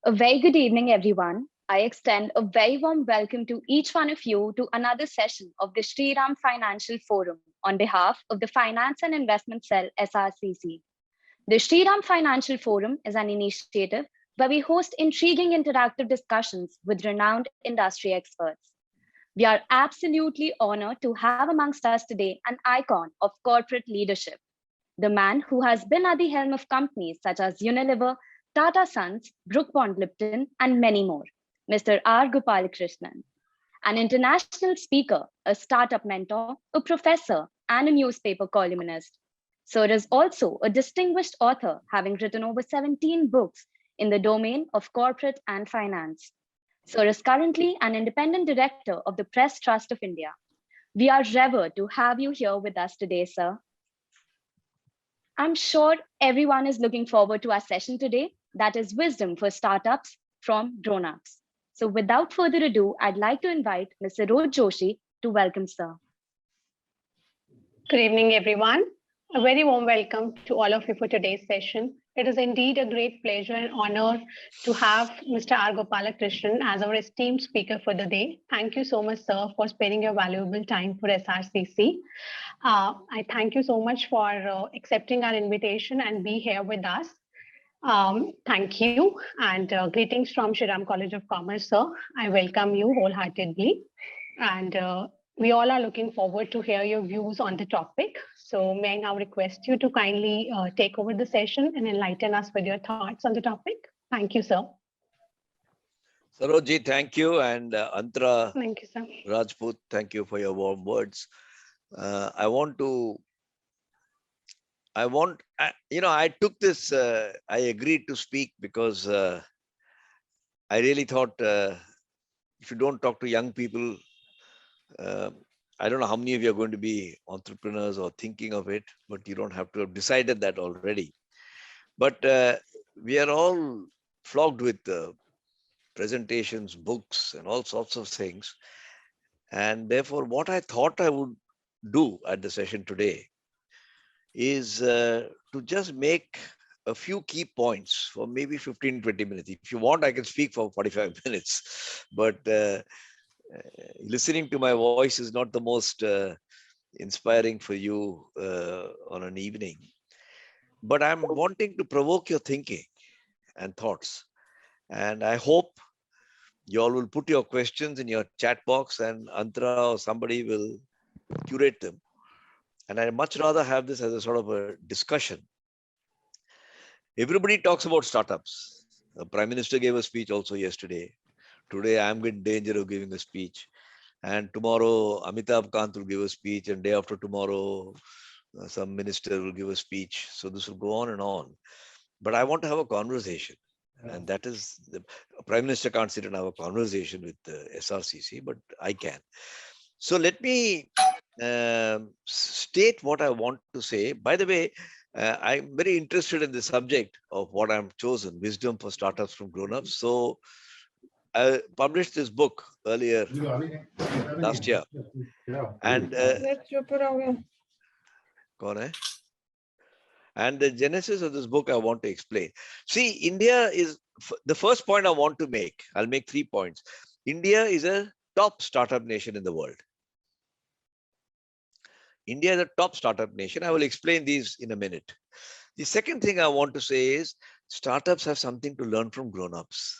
A very good evening, everyone. I extend a very warm welcome to each one of you to another session of the Shri Ram Financial Forum on behalf of the Finance and Investment Cell SRCC. The Shri Ram Financial Forum is an initiative where we host intriguing interactive discussions with renowned industry experts. We are absolutely honored to have amongst us today an icon of corporate leadership, the man who has been at the helm of companies such as Unilever, Tata Sons, Brook Bond Lipton, and many more, Mr. R. Gopalakrishnan, an international speaker, a startup mentor, a professor, and a newspaper columnist. Sir is also a distinguished author, having written over 17 books in the domain of corporate and finance. Sir is currently an independent director of the Press Trust of India. We are revered to have you here with us today, sir. I'm sure everyone is looking forward to our session today, that is Wisdom for Startups from Grownups. So without further ado, I'd like to invite Mr. Roj Joshi to welcome sir. Good evening, everyone. A very warm welcome to all of you for today's session. It is indeed a great pleasure and honor to have Mr. R. Gopalakrishnan as our esteemed speaker for the day. Thank you so much, sir, for spending your valuable time for SRCC. I thank you so much for accepting our invitation and be here with us. Thank you and greetings from Shri Ram College of Commerce, sir. I welcome you wholeheartedly and we all are looking forward to hear your views on the topic. So may I now request you to kindly take over the session and enlighten us with your thoughts on the topic. Thank you, sir. Sarojji, thank you. And Antra Thank you, sir. Rajput, thank you for your warm words. I took this, I agreed to speak because I really thought if you don't talk to young people, I don't know how many of you are going to be entrepreneurs or thinking of it, but you don't have to have decided that already. But we are all flogged with presentations, books, and all sorts of things. And therefore, what I thought I would do at the session today is to just make a few key points for maybe 15, 20 minutes. If you want, I can speak for 45 minutes. But listening to my voice is not the most inspiring for you on an evening. But I'm wanting to provoke your thinking and thoughts. And I hope you all will put your questions in your chat box and Antra or somebody will curate them. And I'd much rather have this as a sort of a discussion. Everybody talks about startups. The Prime Minister gave a speech also yesterday. Today, I'm in danger of giving a speech. And tomorrow, Amitabh Kant will give a speech. And day after tomorrow, some minister will give a speech. So this will go on and on. But I want to have a conversation. And that is, the Prime Minister can't sit and have a conversation with the SRCC, but I can. So let me state what I want to say. By the way, I'm very interested in the subject of what I've chosen, Wisdom for Startups from Grownups. So I published this book earlier last year. And and the genesis of this book I want to explain. See, India is the first point I want to make. I'll make 3 points. India is a top startup nation in the world. India is a top startup nation. I will explain these in a minute. The second thing I want to say is startups have something to learn from grown-ups.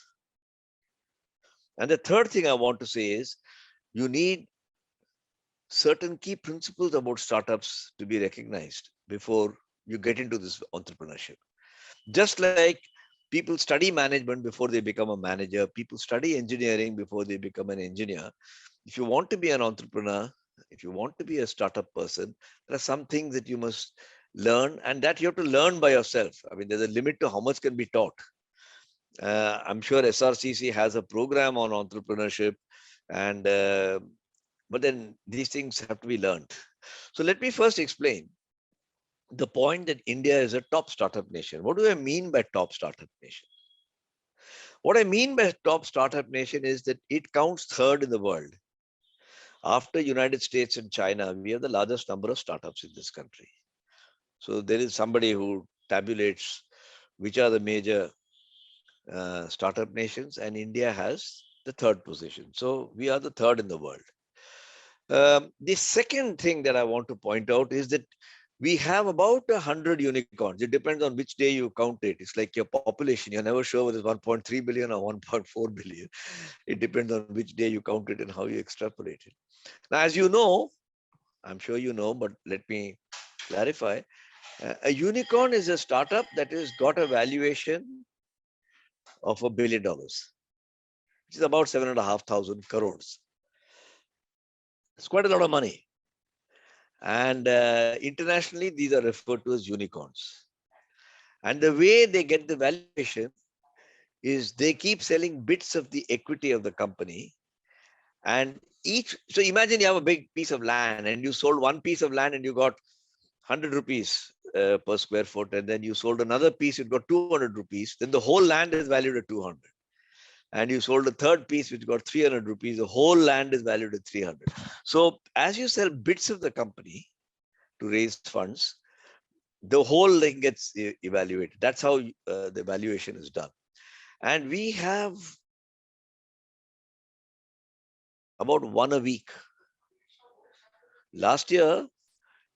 And the third thing I want to say is you need certain key principles about startups to be recognized before you get into this entrepreneurship. Just like people study management before they become a manager, people study engineering before they become an engineer. If you want to be an entrepreneur, if you want to be a startup person, there are some things that you must learn and that you have to learn by yourself. I mean, there's a limit to how much can be taught. I'm sure SRCC has a program on entrepreneurship, and but then these things have to be learned. So let me first explain the point that India is a top startup nation. What do I mean by top startup nation? What I mean by top startup nation is that it counts third in the world. After United States and China, we have the largest number of startups in this country. So there is somebody who tabulates which are the major startup nations, and India has the third position. So we are the third in the world. The second thing that I want to point out is that we have about 100 unicorns. It depends on which day you count it. It's like your population. You're never sure whether it's 1.3 billion or 1.4 billion. It depends on which day you count it and how you extrapolate it. Now, as you know, I'm sure you know, but let me clarify. A unicorn is a startup that has got a valuation of $1 billion, which is about 7,500 crores. It's quite a lot of money. And internationally, these are referred to as unicorns. And the way they get the valuation is they keep selling bits of the equity of the company. And so imagine you have a big piece of land and you sold one piece of land and you got 100 rupees per square foot. And then you sold another piece, it got 200 rupees. Then the whole land is valued at 200. And you sold a third piece, which got 300 rupees. The whole land is valued at 300. So as you sell bits of the company to raise funds, the whole thing gets evaluated. That's how the valuation is done. And we have about one a week. Last year,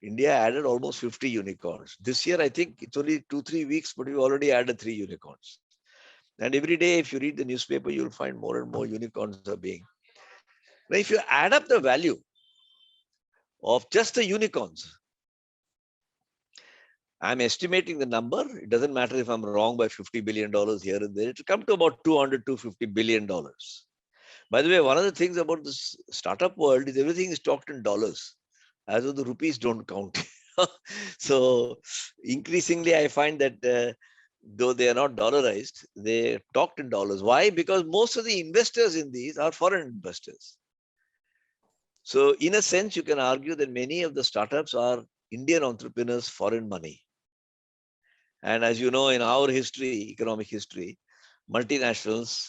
India added almost 50 unicorns. This year, I think it's only 2-3 weeks, but we already added 3 unicorns. And every day, if you read the newspaper, you'll find more and more unicorns are being. Now, if you add up the value of just the unicorns, I'm estimating the number. It doesn't matter if I'm wrong by $50 billion here and there. It will come to about $200-250 billion. By the way, one of the things about this startup world is everything is talked in dollars, as though the rupees don't count. So increasingly, I find that though they are not dollarized, they talked in dollars. Why? Because most of the investors in these are foreign investors. So in a sense, you can argue that many of the startups are Indian entrepreneurs' foreign money. And as you know, in our history, economic history, multinationals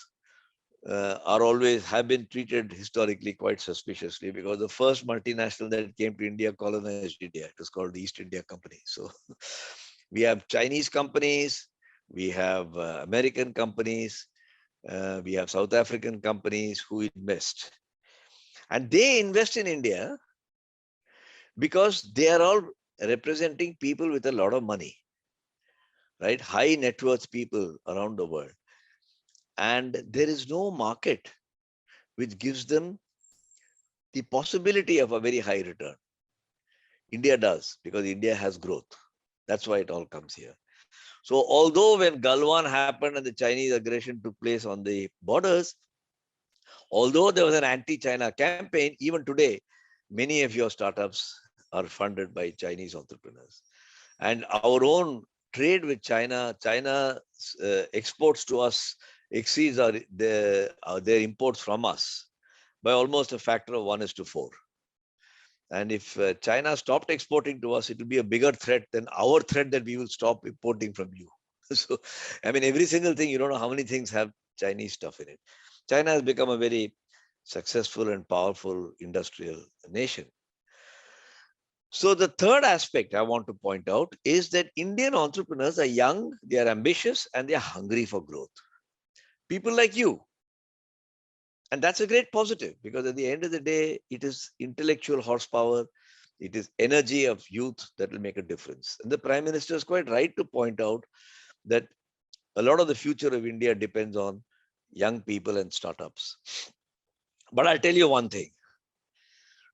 have been treated historically quite suspiciously, because the first multinational that came to India colonized India. It was called the East India Company. So we have Chinese companies, we have American companies, we have South African companies who invest. And they invest in India because they are all representing people with a lot of money, right? High net worth people around the world. And there is no market which gives them the possibility of a very high return. India does, because India has growth. That's why it all comes here. So although when Galwan happened and the Chinese aggression took place on the borders, although there was an anti-China campaign, even today, many of your startups are funded by Chinese entrepreneurs. And our own trade with China, exports to us exceeds their imports from us by almost a factor of 1:4. And if China stopped exporting to us, it will be a bigger threat than our threat that we will stop importing from you. So, I mean, every single thing, you don't know how many things have Chinese stuff in it. China has become a very successful and powerful industrial nation. So the third aspect I want to point out is that Indian entrepreneurs are young, they are ambitious, and they are hungry for growth. People like you. And that's a great positive, because at the end of the day, it is intellectual horsepower, it is energy of youth that will make a difference. And the Prime Minister is quite right to point out that a lot of the future of India depends on young people and startups. But I'll tell you one thing.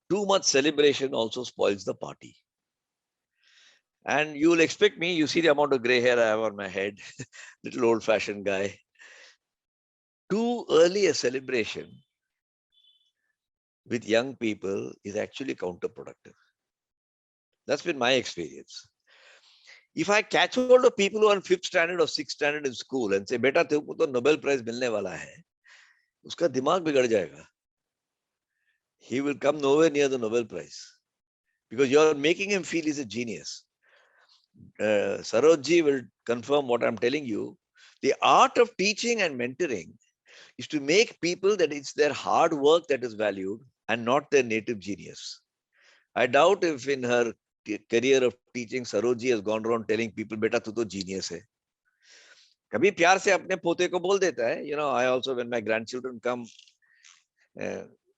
Too much celebration also spoils the party. And you will expect me, you see the amount of gray hair I have on my head, little old-fashioned guy. Too early a celebration with young people is actually counterproductive. That's been my experience. If I catch hold of people who are in 5th standard or 6th standard in school and say, "Beta, तेरे को तो Nobel Prize मिलने वाला है," उसका दिमाग बिगड़ जाएगा. He will come nowhere near the Nobel Prize, because you're making him feel he's a genius. Sarojji will confirm what I'm telling you. The art of teaching and mentoring is to make people that it's their hard work that is valued and not their native genius. I doubt if in her career of teaching, Sarojji has gone around telling people, "Beta, tu to genius hai." कभी प्यार से अपने पोते को बोल देता है, I also, when my grandchildren come,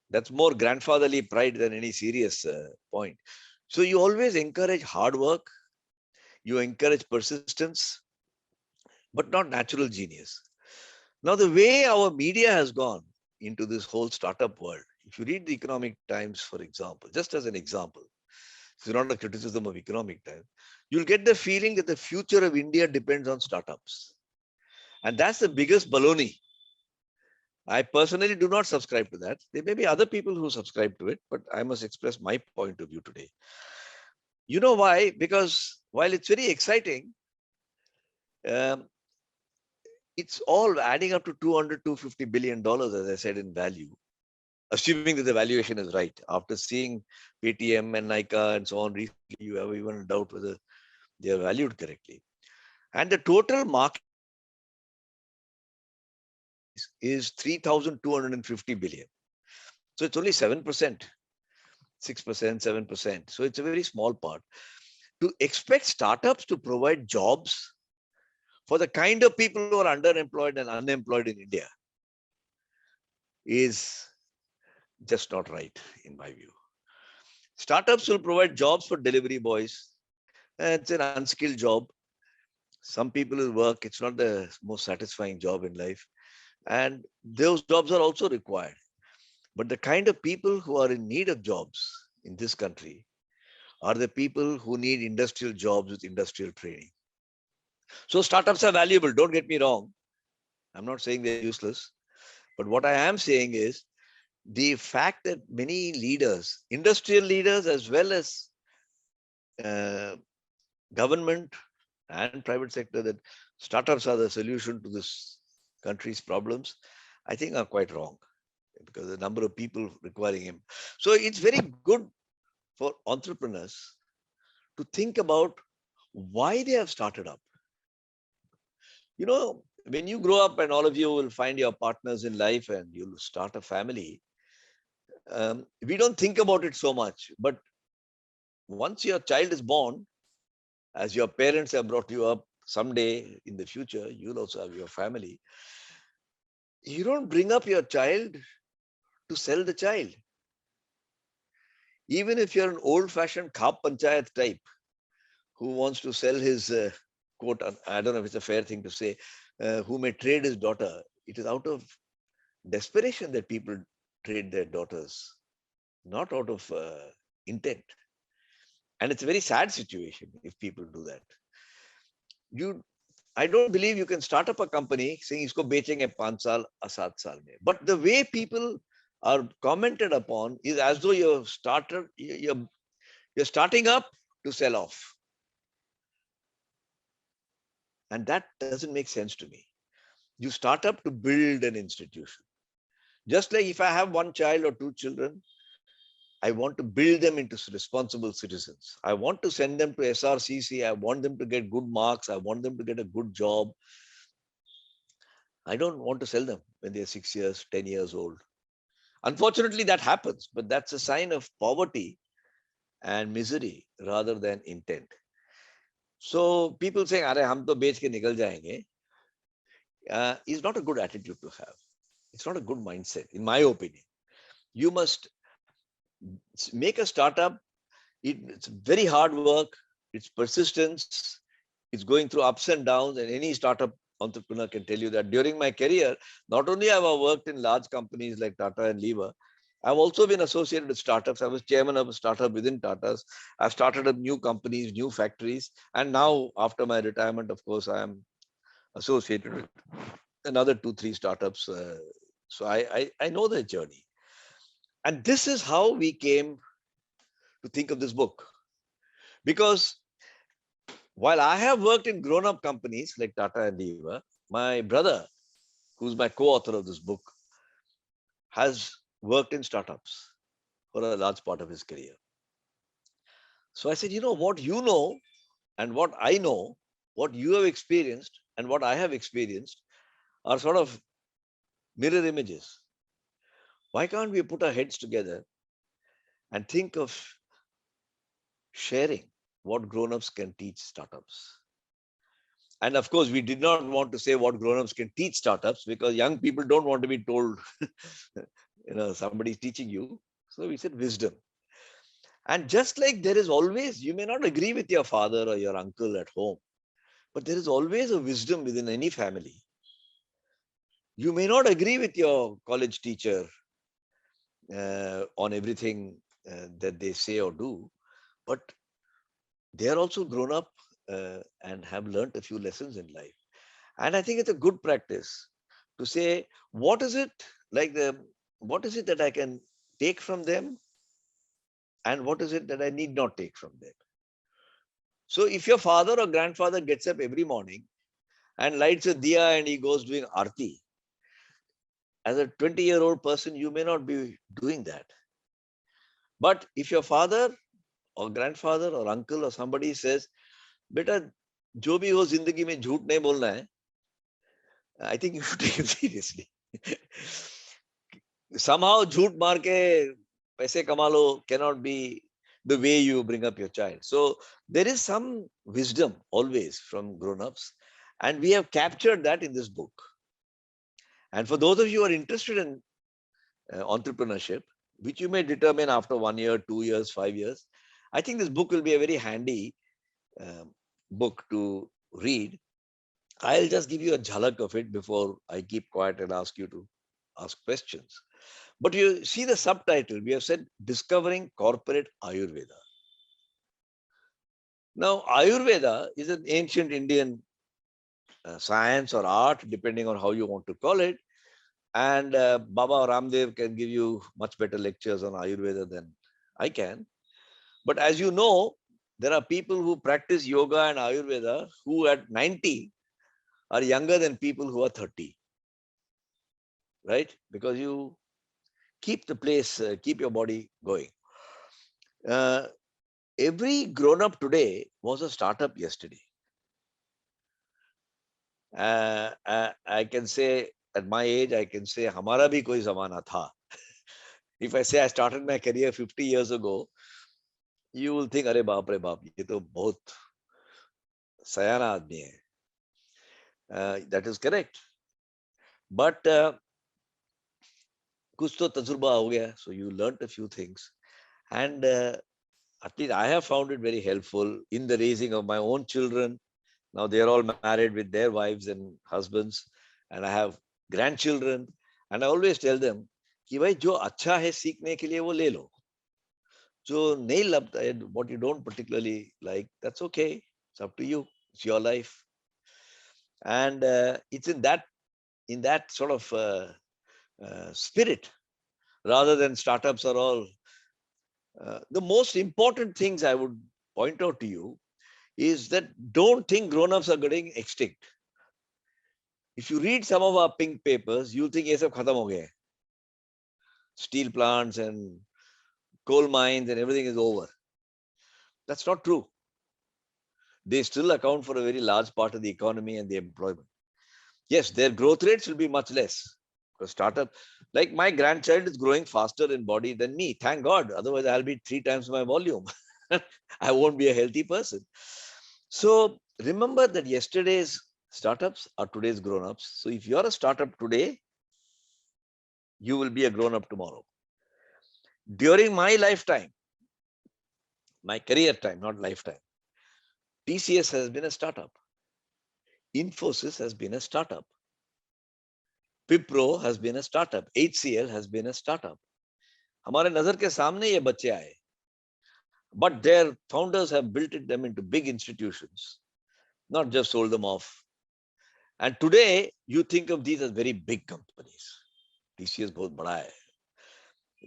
that's more grandfatherly pride than any serious point. So you always encourage hard work, you encourage persistence, but not natural genius. Now, the way our media has gone into this whole startup world, if you read the Economic Times, for example, just as an example, it's not a criticism of Economic Times, you'll get the feeling that the future of India depends on startups. And that's the biggest baloney. I personally do not subscribe to that. There may be other people who subscribe to it, but I must express my point of view today. You know why? Because while it's very exciting, um, it's all adding up to $200-250 billion, as I said, in value, assuming that the valuation is right. After seeing Paytm and Nykaa and so on recently, you have even a doubt whether they are valued correctly. And the total market is 3,250 billion. So it's only 7%, 6%, 7%. So it's a very small part. To expect startups to provide jobs for the kind of people who are underemployed and unemployed in India is just not right, in my view. Startups will provide jobs for delivery boys. It's an unskilled job. Some people will work. It's not the most satisfying job in life. And those jobs are also required. But the kind of people who are in need of jobs in this country are the people who need industrial jobs with industrial training. So startups are valuable. Don't get me wrong. I'm not saying they're useless. But what I am saying is the fact that many leaders, industrial leaders as well as uh, government and private sector, that startups are the solution to this country's problems, I think are quite wrong, because the number of people requiring him. So it's very good for entrepreneurs to think about why they have started up. When you grow up and all of you will find your partners in life and you'll start a family, we don't think about it so much. But once your child is born, as your parents have brought you up, someday in the future, you'll also have your family. You don't bring up your child to sell the child. Even if you're an old-fashioned Khap Panchayat type who wants to sell his quote, I don't know if it's a fair thing to say, who may trade his daughter, it is out of desperation that people trade their daughters, not out of intent. And it's a very sad situation if people do that. I don't believe you can start up a company saying isko becenge 5 saal, 7 saal mein. But the way people are commented upon is as though you're starting up to sell off. And that doesn't make sense to me. You start up to build an institution. Just like if I have one child or two children, I want to build them into responsible citizens. I want to send them to SRCC. I want them to get good marks. I want them to get a good job. I don't want to sell them when they're 6 years, 10 years old. Unfortunately, that happens, but that's a sign of poverty and misery rather than intent. So people saying, "Arey, hum to bech ke nikal jayenge," is not a good attitude to have. It's not a good mindset, in my opinion. You must make a startup. It's very hard work. It's persistence. It's going through ups and downs. And any startup entrepreneur can tell you that during my career, not only have I worked in large companies like Tata and Lever, I've also been associated with startups. I was chairman of a startup within Tata's. I've started up new companies, new factories. And now, after my retirement, of course, I am associated with another 2-3 startups. So I know the journey. And this is how we came to think of this book. Because while I have worked in grown-up companies like Tata and Lever, my brother, who's my co-author of this book, has worked in startups for a large part of his career. So I said, what you know and what I know, what you have experienced and what I have experienced are sort of mirror images. Why can't we put our heads together and think of sharing what grown-ups can teach startups? And of course, we did not want to say what grown-ups can teach startups because young people don't want to be told, somebody's teaching you. So we said wisdom. And just like there is always, you may not agree with your father or your uncle at home, but there is always a wisdom within any family. You may not agree with your college teacher on everything that they say or do, but they are also grown up and have learned a few lessons in life. And I think it's a good practice to say, what is it that I can take from them and what is it that I need not take from them? So if your father or grandfather gets up every morning and lights a diya and he goes doing arti, as a 20-year-old person, you may not be doing that. But if your father or grandfather or uncle or somebody says, beta, jo bhi ho zindagi mein jhoot nahi bolna hai, I think you should take it seriously. Somehow jhoot maar ke paise kama lo cannot be the way you bring up your child. So there is some wisdom always from grown-ups, and we have captured that in this book. And for those of you who are interested in entrepreneurship, which you may determine after 1 year, 2 years, 5 years, I think this book will be a very handy book to read. I'll just give you a jhalak of it before I keep quiet and ask you to ask questions. But you see the subtitle, we have said Discovering Corporate Ayurveda. Now, Ayurveda is an ancient Indian science or art, depending on how you want to call it. And Baba Ramdev can give you much better lectures on Ayurveda than I can. But as you know, there are people who practice yoga and Ayurveda who at 90 are younger than people who are 30. Right? Because you keep the place, keep your body going. Every grown-up today was a startup yesterday. I can say at my age, I can say, hamara bhi koi zamana tha. If I say I started my career 50 years ago, you will think, Are baap re baap, ye to bahut sayana aadmi hai. That is correct. But kuch to tajurba ho gaya, so you learnt a few things. And at least I have found it very helpful in the raising of my own children. Now they are all married with their wives and husbands, and I have grandchildren. And I always tell them, कि भाई जो अच्छा है सीखने के लिए वो ले लो. जो नहीं लगता है, what you don't particularly like, that's okay. It's up to you. It's your life. And it's in that sort of spirit, rather than startups are all. The most important things I would point out to you is that don't think grown-ups are getting extinct. If you read some of our pink papers, you'll think ye sab khatam ho gaya hai. Steel plants and coal mines and everything is over. That's not true. They still account for a very large part of the economy and the employment. Yes, their growth rates will be much less. Because startup, like my grandchild is growing faster in body than me. Thank God. Otherwise, I'll be 3 times my volume. I won't be a healthy person. So remember that yesterday's startups are today's grown-ups. So if you're a startup today, you will be a grown-up tomorrow. During my lifetime, my career time, not lifetime, TCS has been a startup. Infosys has been a startup. Wipro has been a startup. HCL has been a startup. हमारे नजर के सामने ये बच्चे आए. But their founders have built them into big institutions, not just sold them off. And today, you think of these as very big companies. TCS बहुत बड़ा है.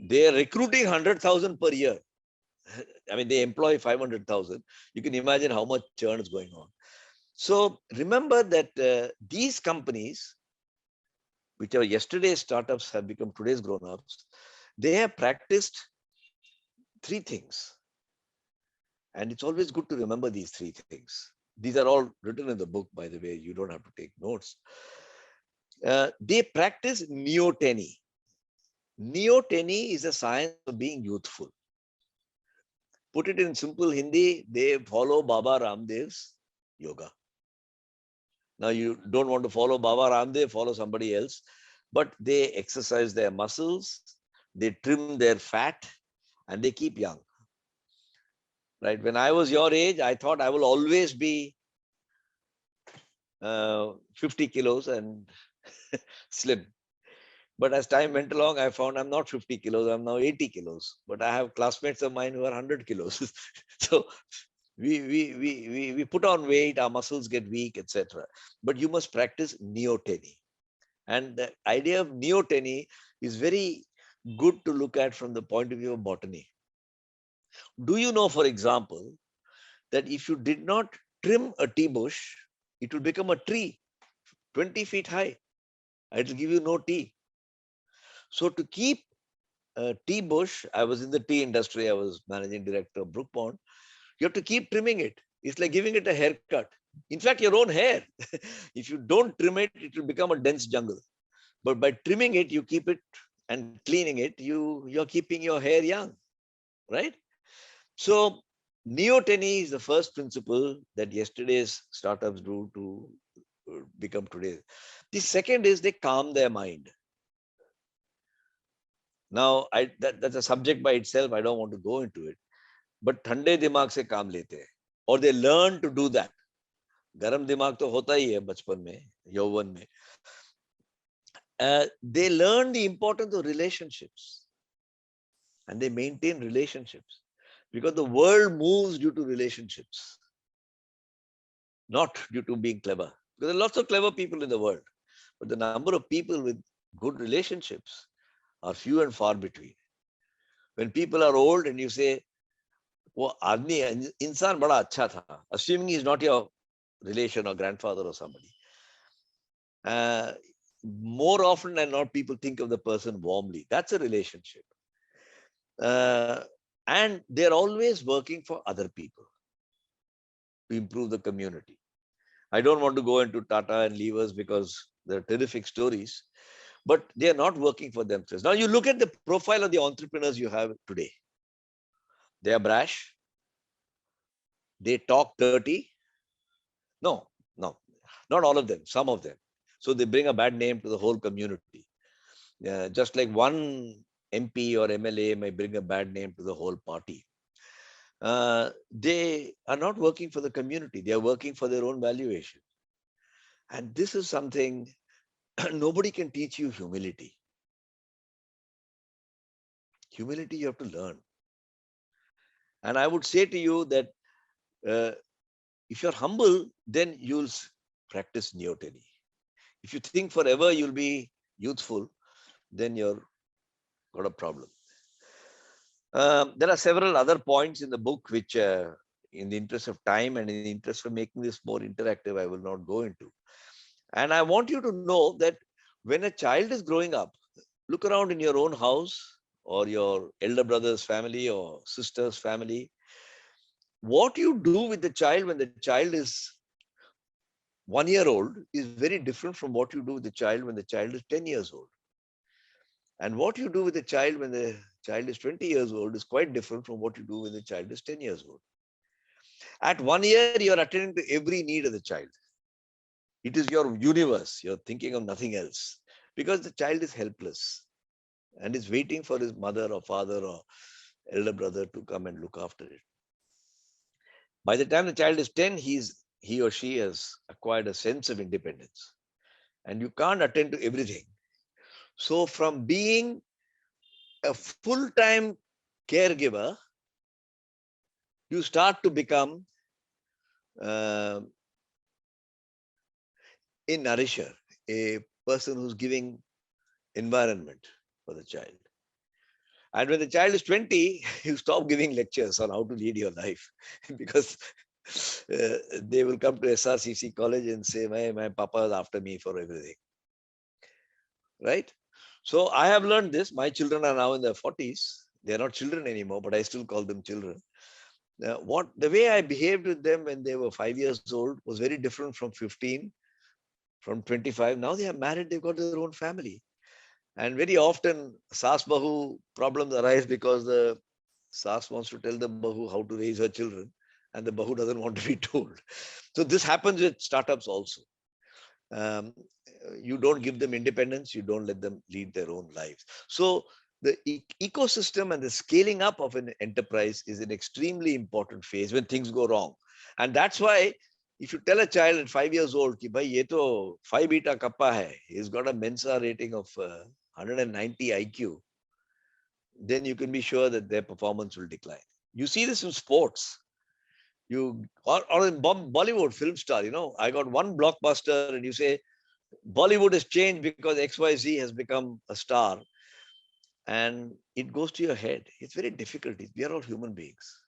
They are recruiting 100,000 per year. I mean, they employ 500,000. You can imagine how much churn is going on. So remember that these companies, which are yesterday's startups, have become today's grown-ups. They have practiced 3 things. And it's always good to remember these 3 things. These are all written in the book, by the way. You don't have to take notes. They practice neoteny. Neoteny is a science of being youthful. Put it in simple Hindi, they follow Baba Ramdev's yoga. Now you don't want to follow Baba Ramdev, follow somebody else, but they exercise their muscles, they trim their fat, and they keep young. Right? When I was your age, I thought I will always be 50 kilos and slim. But as time went along, I found I'm not 50 kilos, I'm now 80 kilos. But I have classmates of mine who are 100 kilos. So we put on weight, our muscles get weak, etc. But you must practice neoteny. And the idea of neoteny is very good to look at from the point of view of botany. Do you know, for example, that if you did not trim a tea bush, it will become a tree 20 feet high. It will give you no tea. So to keep a tea bush, I was in the tea industry, I was managing director of Brook Pond. You have to keep trimming it. It's like giving it a haircut. In fact, your own hair. If you don't trim it, it will become a dense jungle. But by trimming it, you keep it and cleaning it, you're keeping your hair young, right? So neoteny is the first principle that yesterday's startups do to become today. The second is they calm their mind. Now, that's a subject by itself. I don't want to go into it. But ठंडे दिमाग से काम लेते हैं, or they learn to do that. गरम दिमाग तो होता ही है बचपन में, यौवन में. They learn the importance of relationships, and they maintain relationships, because the world moves due to relationships, not due to being clever. Because there are lots of clever people in the world, but the number of people with good relationships are few and far between. When people are old and you say, वो आदमी इंसान बड़ा अच्छा था, assuming he is not your relation or grandfather or somebody, more often than not, people think of the person warmly. That's a relationship. And they're always working for other people to improve the community. I don't want to go into Tata and Levers because they're terrific stories, but they're not working for themselves. Now you look at the profile of the entrepreneurs you have today. They are brash. They talk dirty. No, not all of them, some of them. So they bring a bad name to the whole community. Just like one MP or MLA may bring a bad name to the whole party. They are not working for the community. They are working for their own valuation. And this is something nobody can teach you humility. Humility you have to learn. And I would say to you that if you're humble, then you'll practice neoteny. If you think forever you'll be youthful, then you're got a problem. There are several other points in the book which, in the interest of time and in the interest of making this more interactive, I will not go into. And I want you to know that when a child is growing up, look around in your own house or your elder brother's family or sister's family. What you do with the child when the child is 1 year old is very different from what you do with the child when the child is 10 years old. And what you do with the child when the child is 20 years old is quite different from what you do when the child is 10 years old. At 1 year, you're attending to every need of the child. It is your universe. You're thinking of nothing else because the child is helpless and is waiting for his mother or father or elder brother to come and look after it. By the time the child is 10, he or she has acquired a sense of independence, and you can't attend to everything. So from being a full-time caregiver, you start to become a nourisher, a person who's giving environment for the child. And when the child is 20, you stop giving lectures on how to lead your life because they will come to SRCC college and say, my papa is after me for everything. Right? So I have learned this. My children are now in their 40s. They're not children anymore, but I still call them children. The way I behaved with them when they were 5 years old was very different from 15, from 25. Now they are married, they've got their own family. And very often, Saas Bahu problems arise because the Saas wants to tell the Bahu how to raise her children, and the Bahu doesn't want to be told. So this happens with startups also. You don't give them independence, you don't let them lead their own lives. So the ecosystem and the scaling up of an enterprise is an extremely important phase when things go wrong. And that's why if you tell a child at 5 years old, ki, bhai, ye to 5 beta kappa hai, he's got a Mensa rating of 190 IQ, then you can be sure that their performance will decline. You see this in sports. Or in Bollywood film star, I got one blockbuster and you say Bollywood has changed because XYZ has become a star, and it goes to your head. It's very difficult. We are all human beings.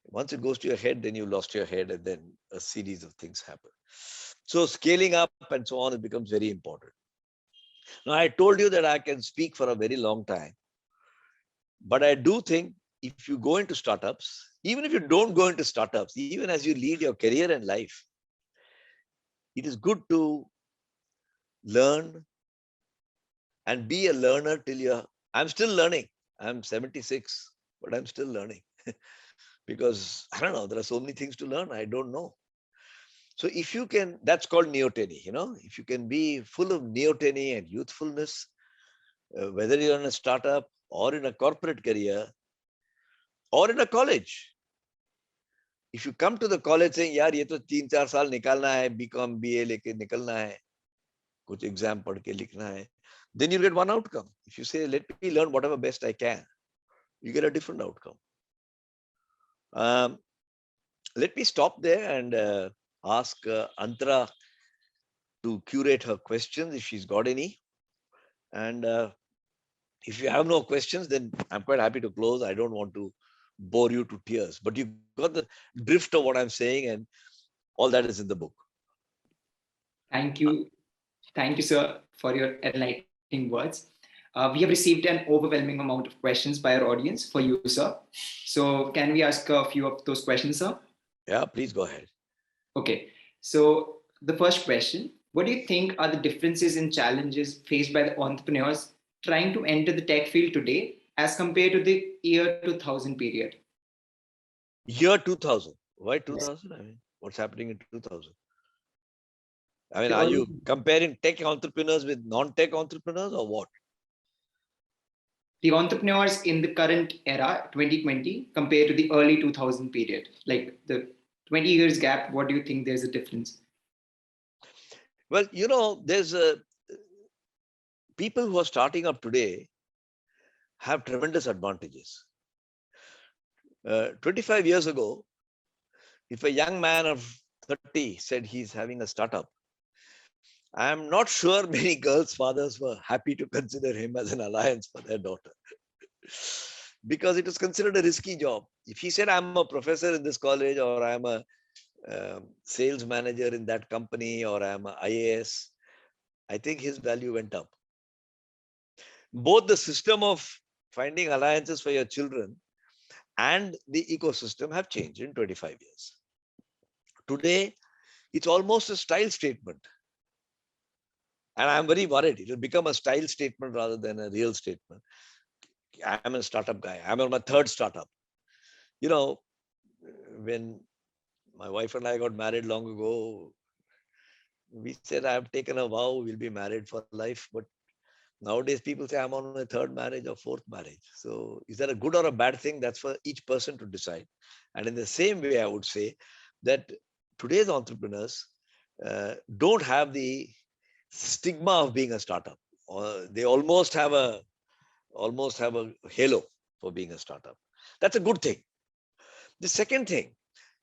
Once it goes to your head, then you lost your head, and then a series of things happen. So scaling up and so on, it becomes very important. Now, I told you that I can speak for a very long time, but I do think if you go into startups, even if you don't go into startups, even as you lead your career and life, it is good to learn and be a learner till you're. I'm still learning. I'm 76, but I'm still learning because I don't know. There are so many things to learn. I don't know. So if you can, that's called neoteny. If you can be full of neoteny and youthfulness, whether you're in a startup or in a corporate career or in a college. If you come to the college saying, "Yaar, ye to 3-4 saal nikalna hai, BCom, BA leke nikalna hai, kuch exam pad ke likhna hai," then you get one outcome. If you say, "Let me learn whatever best I can," you get a different outcome. Let me stop there and ask Antara to curate her questions if she's got any. And if you have no questions, then I'm quite happy to close. I don't want to bore you to tears, but you got the drift of what I'm saying, and all that is in the book. Thank you. Thank you, sir, for your enlightening words. We have received an overwhelming amount of questions by our audience for you, sir. So can we ask a few of those questions, sir? Yeah, please go ahead. Okay. So the first question, what do you think are the differences and challenges faced by the entrepreneurs trying to enter the tech field today as compared to the year 2000 period? Year 2000. Why 2000? I mean, what's happening in 2000? I mean, are you comparing tech entrepreneurs with non-tech entrepreneurs or what? The entrepreneurs in the current era, 2020, compared to the early 2000 period, like the 20 years gap, what do you think there's a difference? Well, there's people who are starting up today have tremendous advantages. 25 years ago, if a young man of 30 said he's having a startup, I'm not sure many girls' fathers were happy to consider him as an alliance for their daughter because it was considered a risky job. If he said, "I'm a professor in this college," or "I'm a sales manager in that company," or "I'm a IAS," I think his value went up. Both the system of finding alliances for your children and the ecosystem have changed in 25 years. Today, it's almost a style statement. And I'm very worried. It will become a style statement rather than a real statement. I'm a startup guy. I'm on my third startup. When my wife and I got married long ago, we said, "I've taken a vow, we'll be married for life." But nowadays, people say, "I'm on my third marriage or fourth marriage." So is that a good or a bad thing? That's for each person to decide. And in the same way, I would say that today's entrepreneurs don't have the stigma of being a startup. They almost have a halo for being a startup. That's a good thing. The second thing,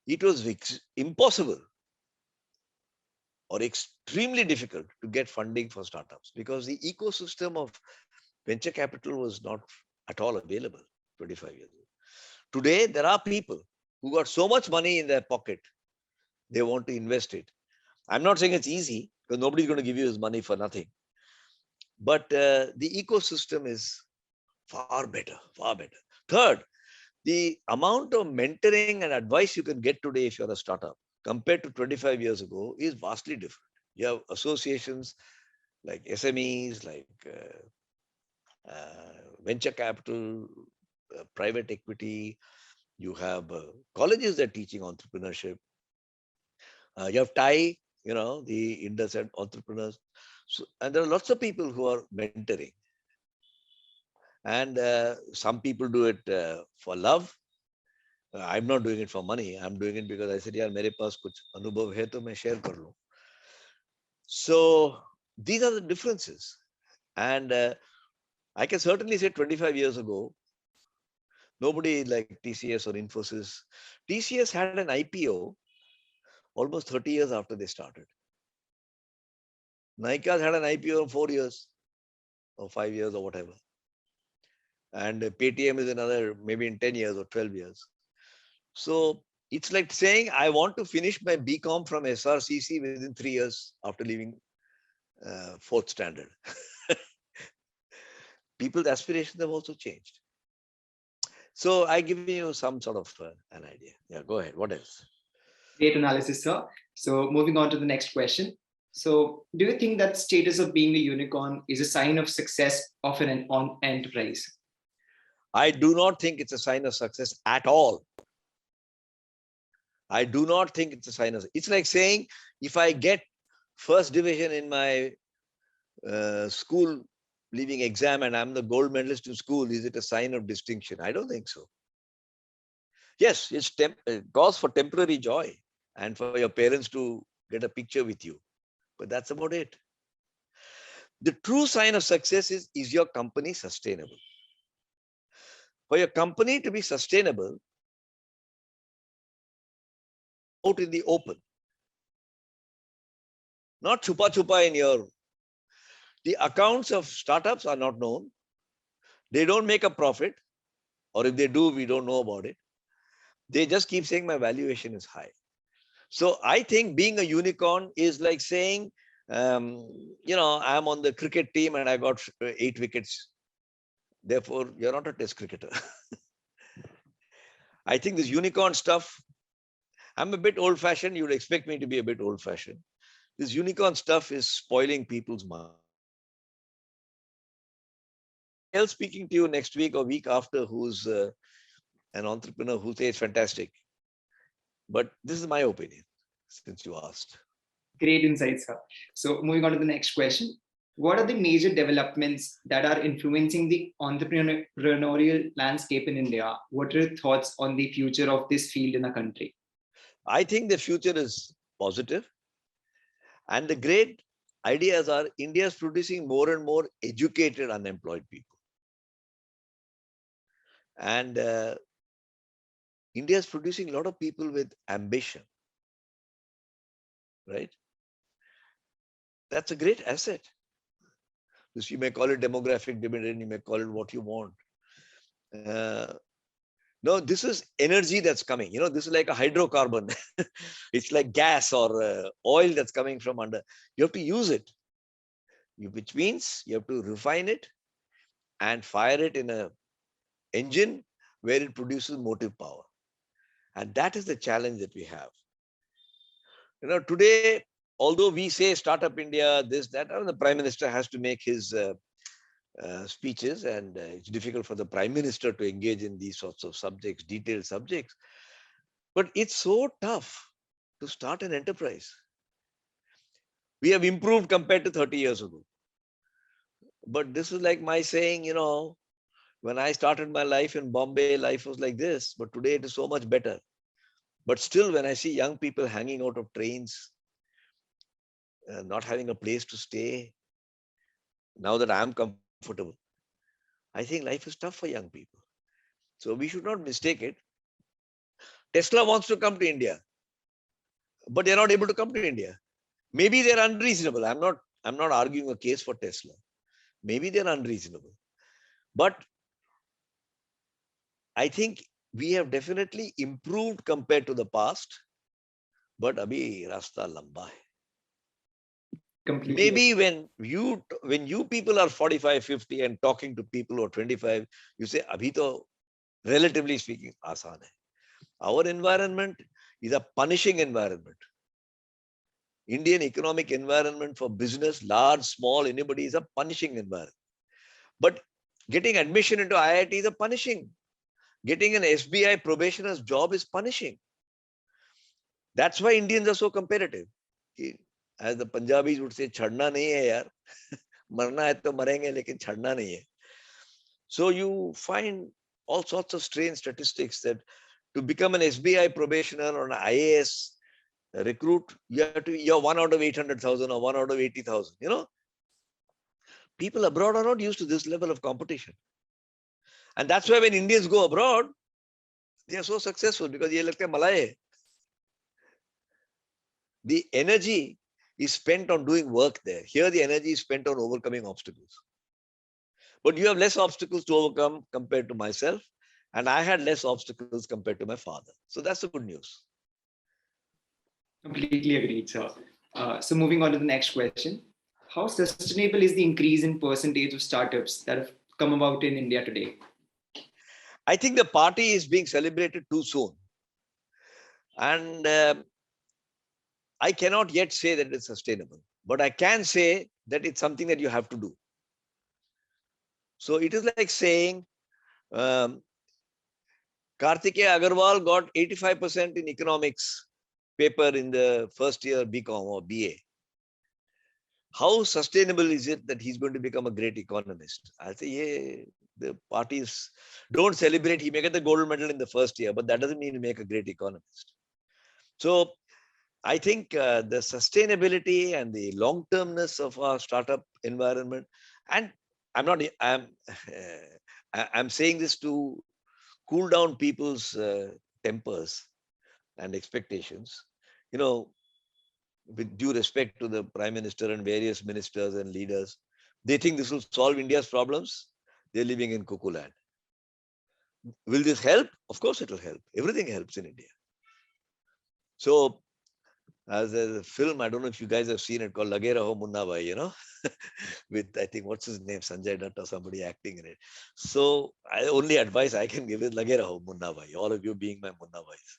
it was impossible or extremely difficult to get funding for startups because the ecosystem of venture capital was not at all available 25 years ago. Today, there are people who got so much money in their pocket, they want to invest it. I'm not saying it's easy because nobody's going to give you his money for nothing. But the ecosystem is far better, far better. Third, the amount of mentoring and advice you can get today if you're a startup compared to 25 years ago is vastly different. You have associations like SMEs, like venture capital, private equity. You have colleges that are teaching entrepreneurship. You have TIE, the Indus and entrepreneurs. So, and there are lots of people who are mentoring. And some people do it for love. I'm not doing it for money. I'm doing it because I said, yaar, mere paas kuch anubhav hai to main share kar lu. So these are the differences. And I can certainly say 25 years ago, nobody like TCS or Infosys. TCS had an IPO almost 30 years after they started. Nykaa had an IPO in 4 years or 5 years or whatever. And PTM is another, maybe in 10 years or 12 years. So it's like saying, I want to finish my BCom from SRCC within 3 years after leaving 4th standard. People's aspirations have also changed. So I give you some sort of an idea. Yeah, go ahead. What else? Great analysis, sir. So moving on to the next question. So do you think that status of being a unicorn is a sign of success of an enterprise? I do not think it's a sign of success at all. I do not think it's a sign of, it's like saying, if I get first division in my school leaving exam and I'm the gold medalist in school, is it a sign of distinction? I don't think so. Yes, it's cause for temporary joy and for your parents to get a picture with you. But that's about it. The true sign of success is your company sustainable? For your company to be sustainable, out in the open, not chupa chupa in your. The accounts of startups are not known. They don't make a profit, or if they do, we don't know about it. They just keep saying my valuation is high. So I think being a unicorn is like saying, I'm on the cricket team and I got 8 wickets. Therefore, you're not a test cricketer. I think this unicorn stuff, I'm a bit old-fashioned. You'd expect me to be a bit old-fashioned. This unicorn stuff is spoiling people's mind. Else speaking to you next week or week after who's an entrepreneur who says fantastic. But this is my opinion, since you asked. Great insights, sir. So moving on to the next question. What are the major developments that are influencing the entrepreneurial landscape in India? What are your thoughts on the future of this field in the country? I think the future is positive. And the great ideas are India is producing more and more educated unemployed people. And India is producing a lot of people with ambition, right? That's a great asset. You may call it demographic dividend, you may call it what you want. No, this is energy that's coming. This is like a hydrocarbon. It's like gas or oil that's coming from under. You have to use it, which means you have to refine it and fire it in an engine where it produces motive power. And that is the challenge that we have. Today, although we say Startup India, this, that, the Prime Minister has to make his speeches, and it's difficult for the Prime Minister to engage in these sorts of subjects, detailed subjects. But it's so tough to start an enterprise. We have improved compared to 30 years ago. But this is like my saying, when I started my life in Bombay, life was like this, but today it is so much better. But still, when I see young people hanging out of trains, not having a place to stay, now that I am comfortable, I think life is tough for young people. So we should not mistake it. Tesla wants to come to India, but they're not able to come to India. Maybe they're unreasonable. I'm not arguing a case for Tesla. Maybe they're unreasonable. But I think we have definitely improved compared to the past. But abhi rasta lamba hai. Completely. Maybe when you people are 45, 50 and talking to people who are 25, you say, abhi to, relatively speaking, aasan hai. Our environment is a punishing environment. Indian economic environment for business, large, small, anybody, is a punishing environment. But getting admission into IIT is a punishing. Getting an SBI probationer's job is punishing. That's why Indians are so competitive. as the Punjabis would say, chadna nahi hai yaar. Marna hai to marenge, lekin chadna nahi hai. So you find all sorts of strange statistics that to become an SBI probationer or an IAS recruit, you're 1 out of 800,000 or 1 out of 80,000. You know, people abroad are not used to this level of competition. And that's why when Indians go abroad, they are so successful because ye lagta hai malai hai. The energy is spent on doing work there. Here, the energy is spent on overcoming obstacles. But you have less obstacles to overcome compared to myself. And I had less obstacles compared to my father. So that's the good news. Completely agreed, sir. So moving on to the next question. How sustainable is the increase in percentage of startups that have come about in India today? I think the party is being celebrated too soon. And I cannot yet say that it's sustainable. But I can say that it's something that you have to do. So it is like saying, Kartikeya Agarwal got 85% in economics paper in the first year BCom or BA. How sustainable is it that he's going to become a great economist? I'll say, yeah, the parties don't celebrate. He may get the gold medal in the first year, but that doesn't mean he make a great economist. So I think the sustainability and the long-termness of our startup environment, and I'm saying this to cool down people's tempers and expectations. You know, with due respect to the Prime Minister and various ministers and leaders, they think this will solve India's problems. They're living in cuckoo land. Will this help? Of course it will help. Everything helps in India. So, as a film, I don't know if you guys have seen it, called Lage Raho Munna Bhai, you know, with, I think, what's his name, Sanjay Dutt or somebody acting in it. So, only advice I can give is Lage Raho Munna Bhai, all of you being my Munna Bhais.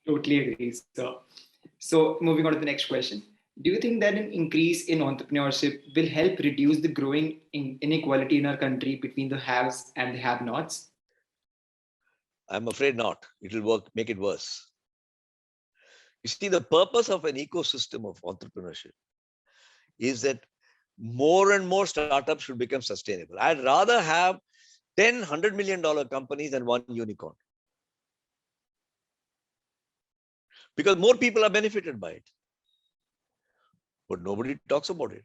Totally agree, sir. So moving on to the next question. Do you think that an increase in entrepreneurship will help reduce the growing inequality in our country between the haves and the have-nots? I'm afraid not. It will make it worse. You see, the purpose of an ecosystem of entrepreneurship is that more and more startups should become sustainable. I'd rather have 10 $100 million companies than one unicorn, because more people are benefited by it, but nobody talks about it.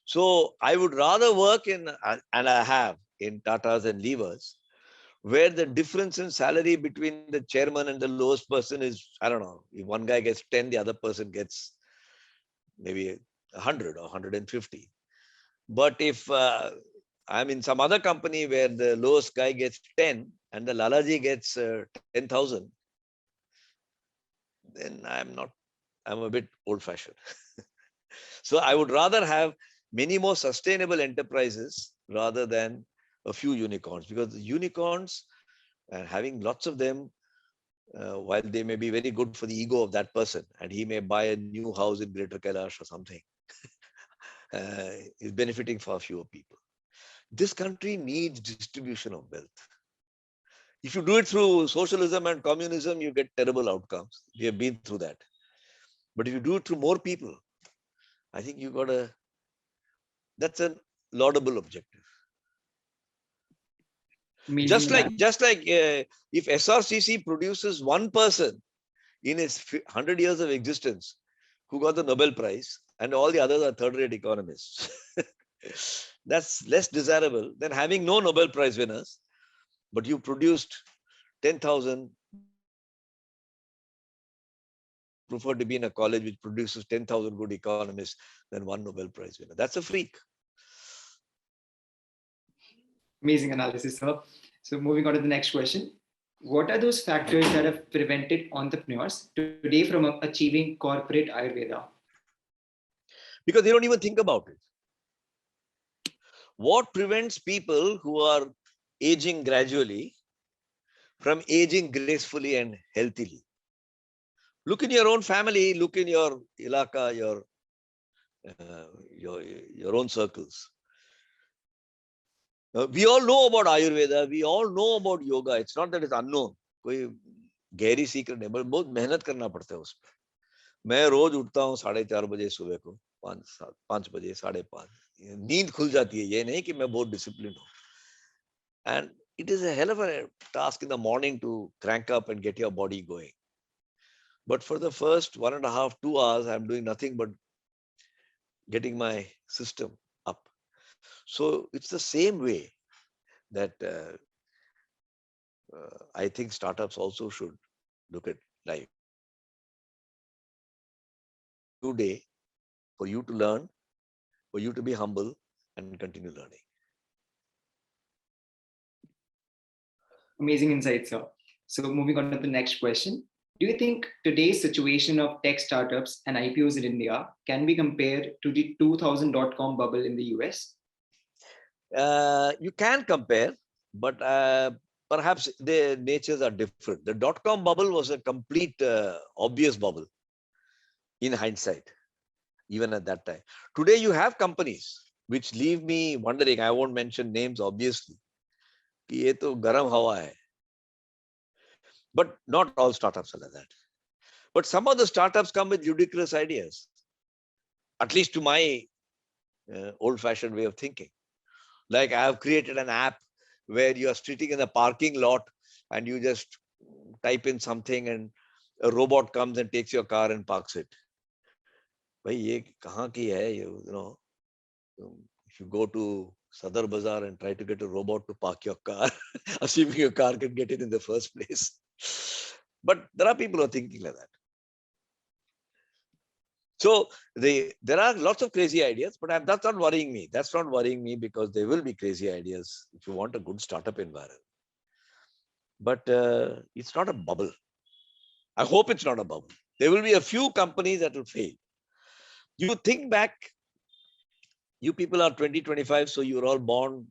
So I would rather work in, and I have, in Tatas and Levers, where the difference in salary between the chairman and the lowest person is, I don't know, if one guy gets 10, the other person gets maybe 100 or 150. But if I'm in some other company where the lowest guy gets 10 and the Lalaji gets 10,000, then I'm a bit old-fashioned. So I would rather have many more sustainable enterprises rather than a few unicorns, because the unicorns, and having lots of them, while they may be very good for the ego of that person, and he may buy a new house in Greater Kailash or something, is benefiting far fewer people. This country needs distribution of wealth. If you do it through socialism and communism, you get terrible outcomes. We have been through that. But if you do it through more people, I think that's a laudable objective. Amazing. Just like if SRCC produces one person in its 100 years of existence who got the Nobel Prize, and all the others are third-rate economists, that's less desirable than having no Nobel Prize winners, but you produced 10,000. Prefer to be in a college which produces 10,000 good economists than one Nobel Prize winner. That's a freak. Amazing analysis, sir. So moving on to the next question. What are those factors that have prevented entrepreneurs today from achieving corporate Ayurveda? Because they don't even think about it. What prevents people who are aging gradually from aging gracefully and healthily? Look in your own family, look in your ilaka, your own circles. We all know about Ayurveda. We all know about yoga. It's not that it's unknown. कोई गहरी secret नहीं, but बहुत मेहनत करना पड़ता है उसमें. मैं रोज उठता हूँ 4:30 बजे सुबह को, 5 बजे, 5:30. नींद खुल जाती है. ये नहीं कि मैं बहुत डिसिप्लिन हूँ. And it is a hell of a task in the morning to crank up and get your body going. But for the first 1.5, 2 hours, I'm doing nothing but getting my system up. So it's the same way that I think startups also should look at life. Today, for you to learn, for you to be humble and continue learning. Amazing insight, sir. So moving on to the next question. Do you think today's situation of tech startups and IPOs in India can be compared to the 2000.com bubble in the US? You can compare, but perhaps their natures are different. The dot-com bubble was a complete obvious bubble in hindsight, even at that time. Today you have companies which leave me wondering. I won't mention names, obviously. कि ये तो गरम हवा है. But not all startups are like that. But some of the startups come with ludicrous ideas, at least to my old-fashioned way of thinking. Like I have created an app where you are sitting in a parking lot and you just type in something and a robot comes and takes your car and parks it. भाई ये कहाँ की है? You know, if you go to Sadar Bazaar and try to get a robot to park your car, assuming your car can get it in the first place. But there are people who are thinking like that. So there are lots of crazy ideas, but that's not worrying me. That's not worrying me because there will be crazy ideas if you want a good startup environment. But it's not a bubble. I hope it's not a bubble. There will be a few companies that will fail. You think back, you people are 20, 25, so you were all born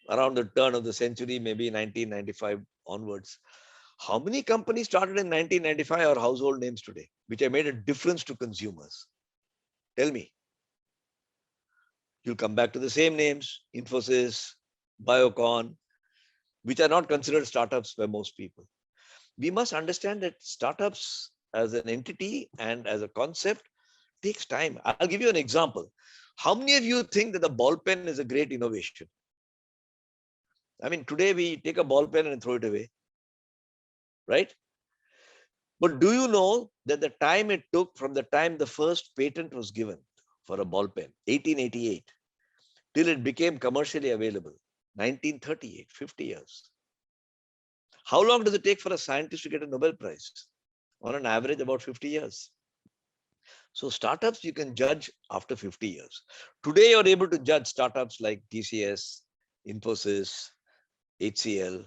around the turn of the century, maybe 1995 onwards. How many companies started in 1995 are household names today, which have made a difference to consumers? Tell me. You'll come back to the same names, Infosys, Biocon, which are not considered startups by most people. We must understand that startups as an entity and as a concept takes time. I'll give you an example. How many of you think that the ball pen is a great innovation? I mean, today we take a ball pen and throw it away, right? But do you know that the time it took from the time the first patent was given for a ball pen, 1888, till it became commercially available, 1938, 50 years. How long does it take for a scientist to get a Nobel Prize? On an average, about 50 years. So startups you can judge after 50 years. Today, you're able to judge startups like TCS, Infosys, HCL.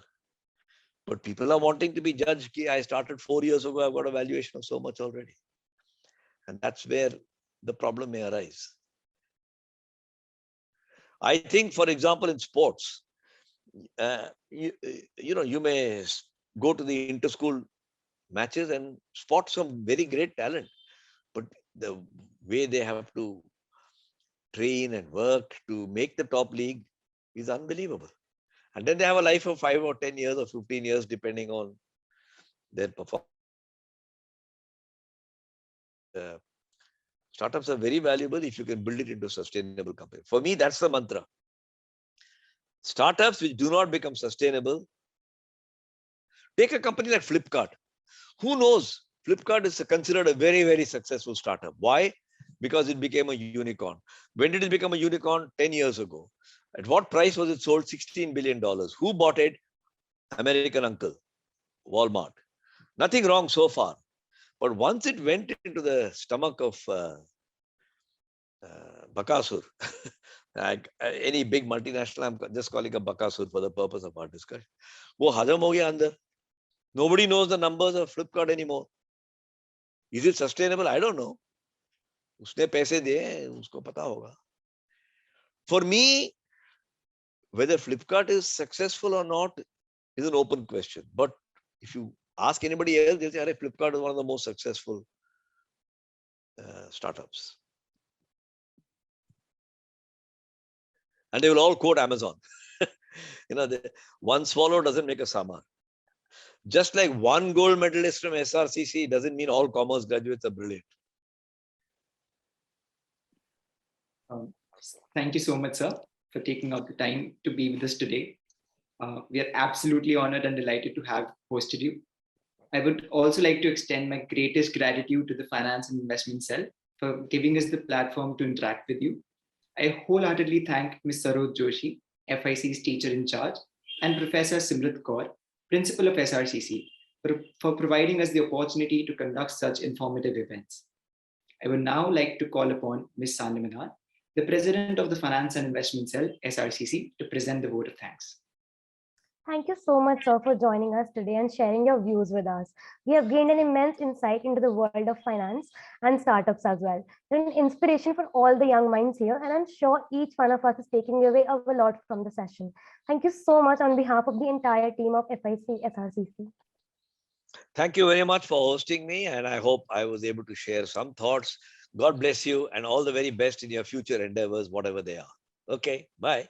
But people are wanting to be judged. I started 4 years ago, I've got a valuation of so much already. And that's where the problem may arise. I think, for example, in sports, you may go to the inter-school matches and spot some very great talent. But the way they have to train and work to make the top league is unbelievable. And then they have a life of 5 or 10 years or 15 years, depending on their performance. Startups are very valuable if you can build it into a sustainable company. For me, that's the mantra. Startups which do not become sustainable. Take a company like Flipkart. Who knows? Flipkart is considered a very, very successful startup. Why? Because it became a unicorn. When did it become a unicorn? 10 years ago. At what price was it sold? $16 billion. Who bought it? American uncle, Walmart. Nothing wrong so far. But once it went into the stomach of Bakasur, any big multinational, I'm just calling a Bakasur for the purpose of our discussion. वो हजम हो गया अंदर. Nobody knows the numbers of Flipkart anymore. Is it sustainable? I don't know. उसने पैसे दिए, उसको पता होगा. For me, whether Flipkart is successful or not is an open question. But if you ask anybody else, they'll say, Flipkart is one of the most successful startups. And they will all quote Amazon. One swallow doesn't make a summer. Just like one gold medalist from SRCC doesn't mean all commerce graduates are brilliant. Thank you so much, sir, for taking out the time to be with us today. We are absolutely honored and delighted to have hosted you. I would also like to extend my greatest gratitude to the Finance and Investment Cell for giving us the platform to interact with you. I wholeheartedly thank Ms. Saroj Joshi, FIC's teacher in charge, and Professor Simrat Kaur, Principal of SRCC, for providing us the opportunity to conduct such informative events. I would now like to call upon Ms. Sandhya Manar, the President of the Finance and Investment Cell, SRCC, to present the vote of thanks. Thank you so much, sir, for joining us today and sharing your views with us. We have gained an immense insight into the world of finance and startups as well. You're an inspiration for all the young minds here, and I'm sure each one of us is taking away a lot from the session. Thank you so much on behalf of the entire team of FIC SRCC. Thank you very much for hosting me, and I hope I was able to share some thoughts. God bless you and all the very best in your future endeavors, whatever they are. Okay, bye.